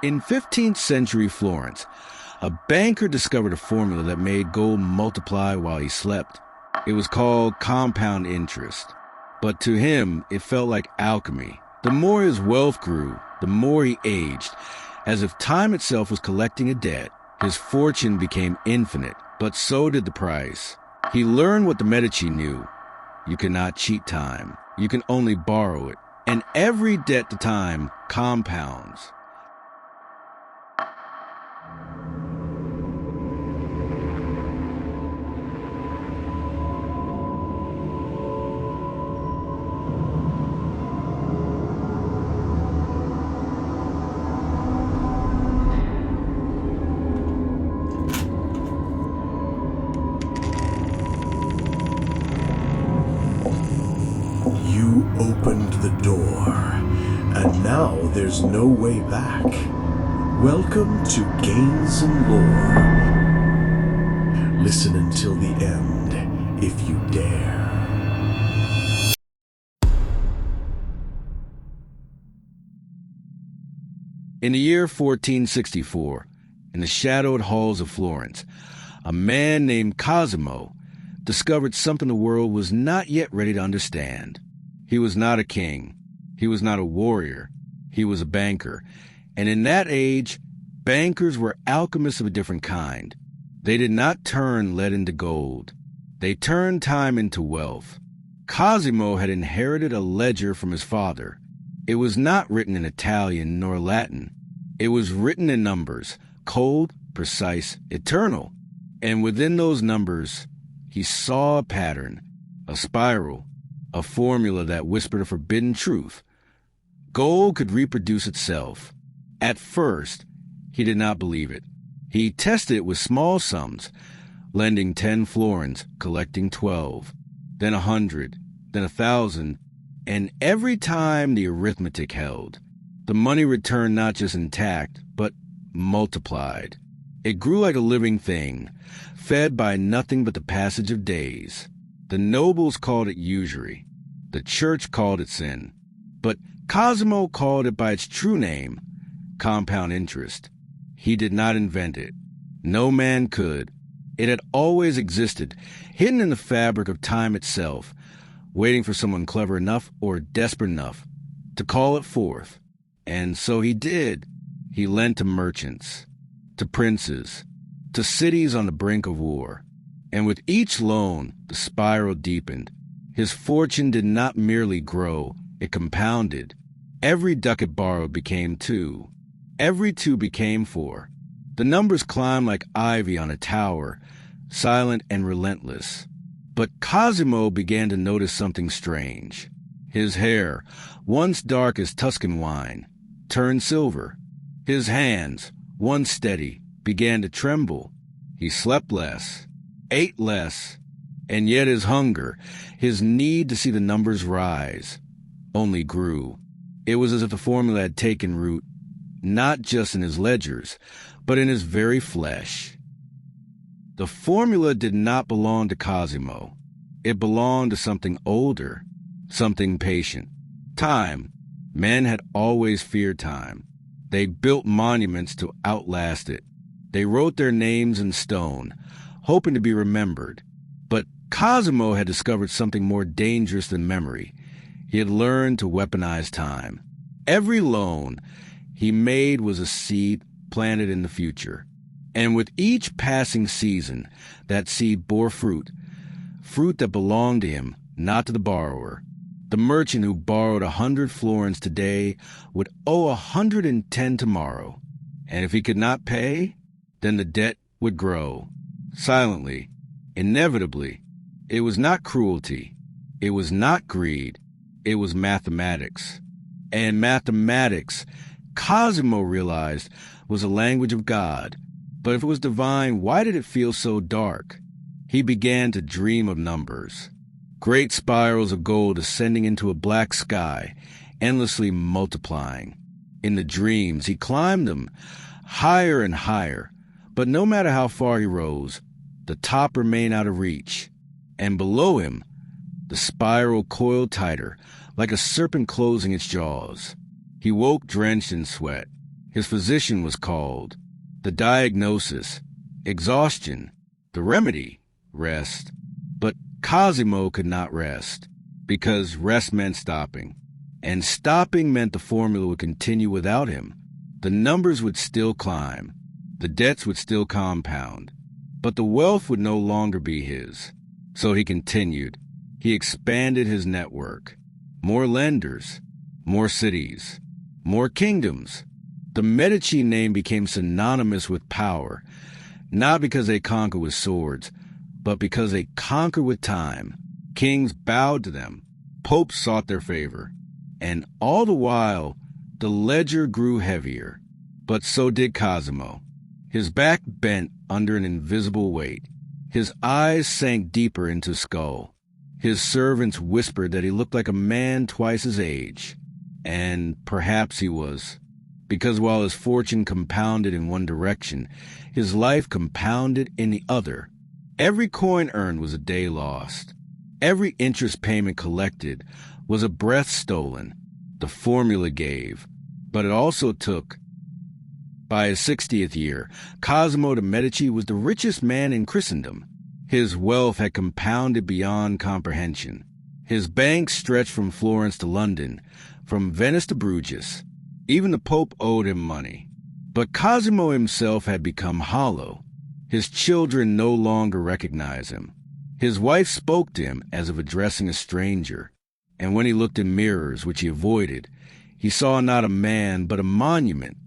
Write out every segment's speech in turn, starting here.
In 15th century Florence, a banker discovered a formula that made gold multiply while he slept. It was called compound interest. But to him, it felt like alchemy. The more his wealth grew, the more he aged. As if time itself was collecting a debt, his fortune became infinite, but so did the price. He learned what the Medici knew. You cannot cheat time. You can only borrow it. And every debt to time compounds. Opened the door, and now there's no way back. Welcome to Gains and Lore. Listen until the end, if you dare. In the year 1464, in the shadowed halls of Florence, a man named Cosimo discovered something the world was not yet ready to understand. He was not a king. He was not a warrior. He was a banker. And in that age, bankers were alchemists of a different kind. They did not turn lead into gold. They turned time into wealth. Cosimo had inherited a ledger from his father. It was not written in Italian nor Latin. It was written in numbers, cold, precise, eternal. And within those numbers, he saw a pattern, a spiral, a formula that whispered a forbidden truth. Gold could reproduce itself. At first, he did not believe it. He tested it with small sums, lending 10 florins, collecting 12, then 100, then 1,000, and every time the arithmetic held, the money returned not just intact, but multiplied. It grew like a living thing, fed by nothing but the passage of days. The nobles called it usury. The church called it sin. But Cosimo called it by its true name, compound interest. He did not invent it. No man could. It had always existed, hidden in the fabric of time itself, waiting for someone clever enough or desperate enough to call it forth. And so he did. He lent to merchants, to princes, to cities on the brink of war. And with each loan, the spiral deepened. His fortune did not merely grow, it compounded. Every ducat borrowed became 2. Every 2 became 4. The numbers climbed like ivy on a tower, silent and relentless. But Cosimo began to notice something strange. His hair, once dark as Tuscan wine, turned silver. His hands, once steady, began to tremble. He slept less, ate less, and yet his hunger, his need to see the numbers rise, only grew. It was as if the formula had taken root, not just in his ledgers, but in his very flesh. The formula did not belong to Cosimo. It belonged to something older, something patient. Time. Men had always feared time. They built monuments to outlast it. They wrote their names in stone, hoping to be remembered. But Cosimo had discovered something more dangerous than memory. He had learned to weaponize time. Every loan he made was a seed planted in the future. And with each passing season, that seed bore fruit that belonged to him, not to the borrower. The merchant who borrowed 100 florins today would owe 110 tomorrow. And if he could not pay, then the debt would grow. Silently, inevitably. It was not cruelty. It was not greed. It was mathematics. And mathematics, Cosimo realized, was a language of God. But if it was divine, why did it feel so dark? He began to dream of numbers. Great spirals of gold ascending into a black sky, endlessly multiplying. In the dreams, he climbed them, higher and higher. But no matter how far he rose, the top remained out of reach. And below him, the spiral coiled tighter, like a serpent closing its jaws. He woke drenched in sweat. His physician was called. The diagnosis, exhaustion. The remedy, rest. But Cosimo could not rest, because rest meant stopping. And stopping meant the formula would continue without him. The numbers would still climb. The debts would still compound. But the wealth would no longer be his. So he continued. He expanded his network. More lenders, more cities, more kingdoms. The Medici name became synonymous with power, not because they conquered with swords, but because they conquered with time. Kings bowed to them. Popes sought their favor. And all the while, the ledger grew heavier. But so did Cosimo. His back bent under an invisible weight. His eyes sank deeper into his skull. His servants whispered that he looked like a man twice his age. And perhaps he was. Because while his fortune compounded in one direction, his life compounded in the other. Every coin earned was a day lost. Every interest payment collected was a breath stolen. The formula gave, but it also took. By his 60th year, Cosimo de Medici was the richest man in Christendom. His wealth had compounded beyond comprehension. His banks stretched from Florence to London, from Venice to Bruges. Even the Pope owed him money. But Cosimo himself had become hollow. His children no longer recognized him. His wife spoke to him as if addressing a stranger. And when he looked in mirrors, which he avoided, he saw not a man but a monument,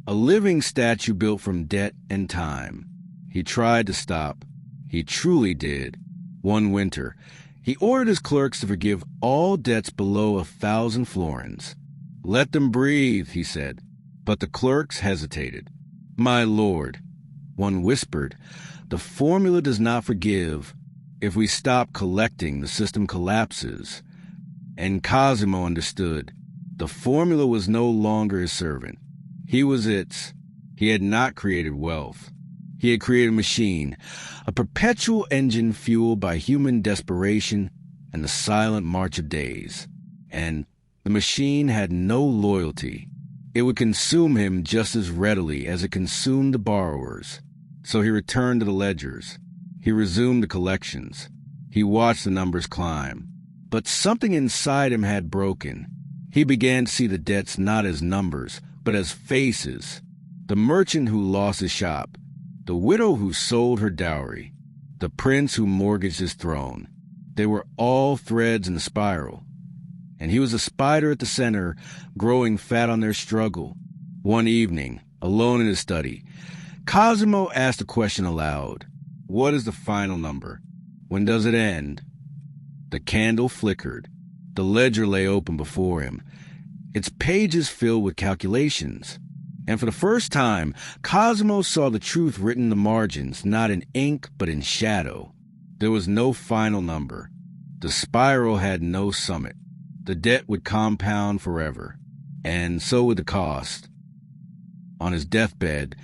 a living statue built from debt and time. He tried to stop. He truly did. One winter, he ordered his clerks to forgive all debts below 1,000 florins. "Let them breathe," he said. But the clerks hesitated. "My lord," one whispered, "the formula does not forgive. If we stop collecting, the system collapses." And Cosimo understood. The formula was no longer his servant. He was its. He had not created wealth. He had created a machine, a perpetual engine fueled by human desperation and the silent march of days. And the machine had no loyalty. It would consume him just as readily as it consumed the borrowers. So he returned to the ledgers. He resumed the collections. He watched the numbers climb. But something inside him had broken. He began to see the debts not as numbers, but as faces. The merchant who lost his shop. The widow who sold her dowry. The prince who mortgaged his throne. They were all threads in the spiral. And he was a spider at the center, growing fat on their struggle. One evening, alone in his study, Cosimo asked a question aloud. What is the final number? When does it end? The candle flickered. The ledger lay open before him, its pages filled with calculations. And for the first time, Cosimo saw the truth written in the margins, not in ink, but in shadow. There was no final number. The spiral had no summit. The debt would compound forever, and so would the cost. On his deathbed,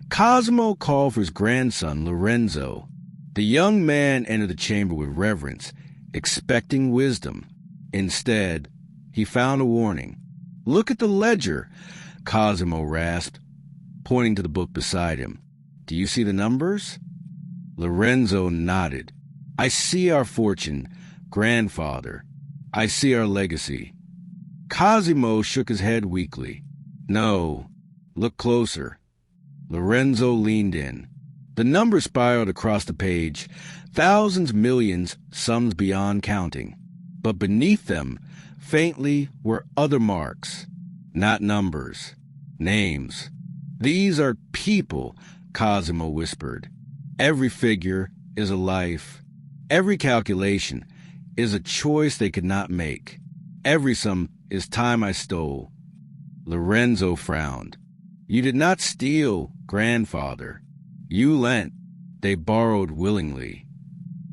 Cosimo called for his grandson, Lorenzo. The young man entered the chamber with reverence, expecting wisdom. Instead, he found a warning. "Look at the ledger," Cosimo rasped, pointing to the book beside him. "Do you see the numbers?" Lorenzo nodded. "I see our fortune, grandfather. I see our legacy." Cosimo shook his head weakly. "No, look closer." Lorenzo leaned in. The numbers spiraled across the page, thousands, millions, sums beyond counting. But beneath them, faintly, were other marks. Not numbers. Names. "These are people," Cosimo whispered. "Every figure is a life. Every calculation is a choice they could not make. Every sum is time I stole." Lorenzo frowned. "You did not steal, grandfather. You lent. They borrowed willingly."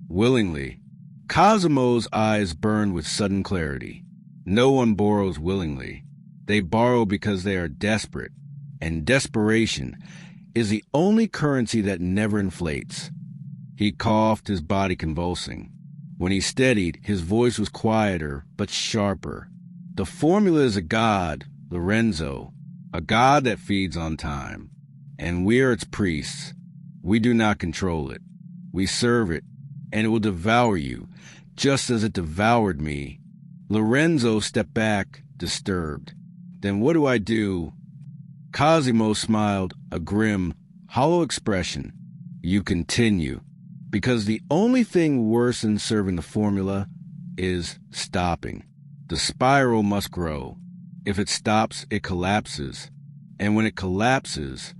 Willingly. Cosimo's eyes burned with sudden clarity. No one borrows willingly. They borrow because they are desperate. And desperation is the only currency that never inflates. He coughed, his body convulsing. When he steadied, his voice was quieter, but sharper. "The formula is a god, Lorenzo. a god that feeds on time. And we are its priests. We do not control it. We serve it, and it will devour you, just as it devoured me. Lorenzo stepped back, disturbed. Then what do I do? Cosimo smiled, a grim, hollow expression. You continue, because the only thing worse than serving the formula is stopping. The spiral must grow. If it stops, it collapses. And when it collapses,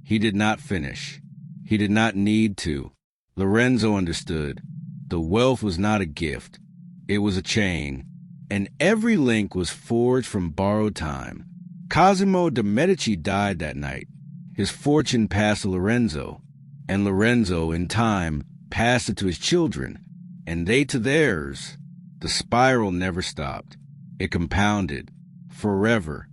he did not finish. He did not need to. Lorenzo understood. The wealth was not a gift. It was a chain. And every link was forged from borrowed time. Cosimo de Medici died that night. His fortune passed to Lorenzo. And Lorenzo, in time, passed it to his children. And they to theirs. The spiral never stopped. It compounded. Forever.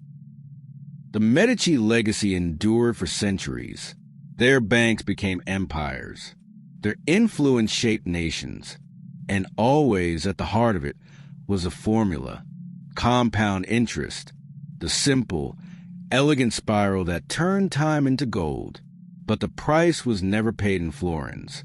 The Medici legacy endured for centuries. Their banks became empires. Their influence shaped nations. And always at the heart of it was a formula. Compound interest. The simple, elegant spiral that turned time into gold. But the price was never paid in florins.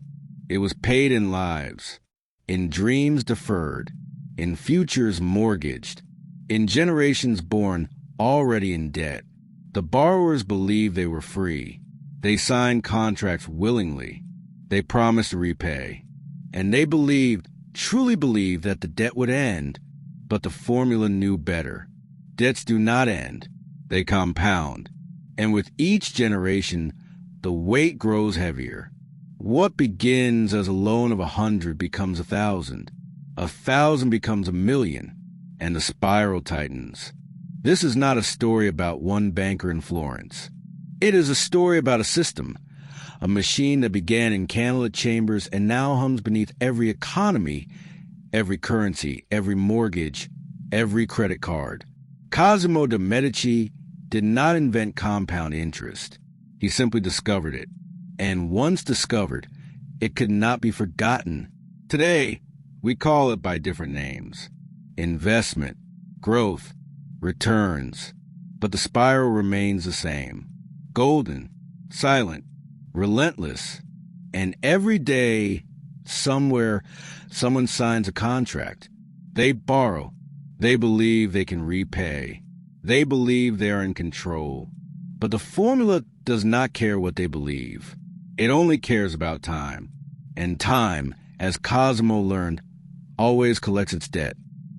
It was paid in lives. In dreams deferred. In futures mortgaged. In generations born already in debt. The borrowers believed they were free. They signed contracts willingly. They promised to repay. And they believed, truly believed, that the debt would end. But the formula knew better. Debts do not end. They compound. And with each generation, the weight grows heavier. What begins as a loan of 100 becomes 1,000. 1,000 becomes 1,000,000. And the spiral tightens. This is not a story about one banker in Florence. It is a story about a system, a machine that began in candlelit chambers and now hums beneath every economy, every currency, every mortgage, every credit card. Cosimo de Medici did not invent compound interest. He simply discovered it. And once discovered, it could not be forgotten. Today, we call it by different names. Investment, growth, returns. But the spiral remains the same. Golden, silent, relentless. And every day, somewhere, someone signs a contract. They borrow. They believe they can repay. They believe they are in control. But the formula does not care what they believe. It only cares about time. And time, as Cosimo learned, always collects its debt.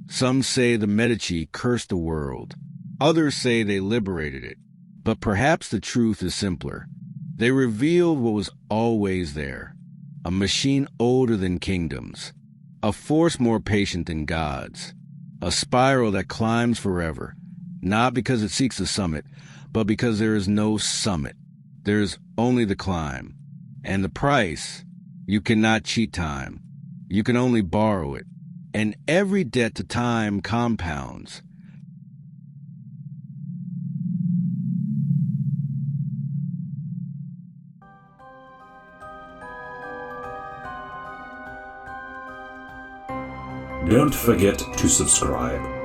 Some say the Medici cursed the world. Others say they liberated it. But perhaps the truth is simpler. They revealed what was always there. A machine older than kingdoms. A force more patient than gods. A spiral that climbs forever. Not because it seeks the summit, but because there is no summit. There is only the climb. And the price, you cannot cheat time. You can only borrow it. And every debt to time compounds. Don't forget to subscribe.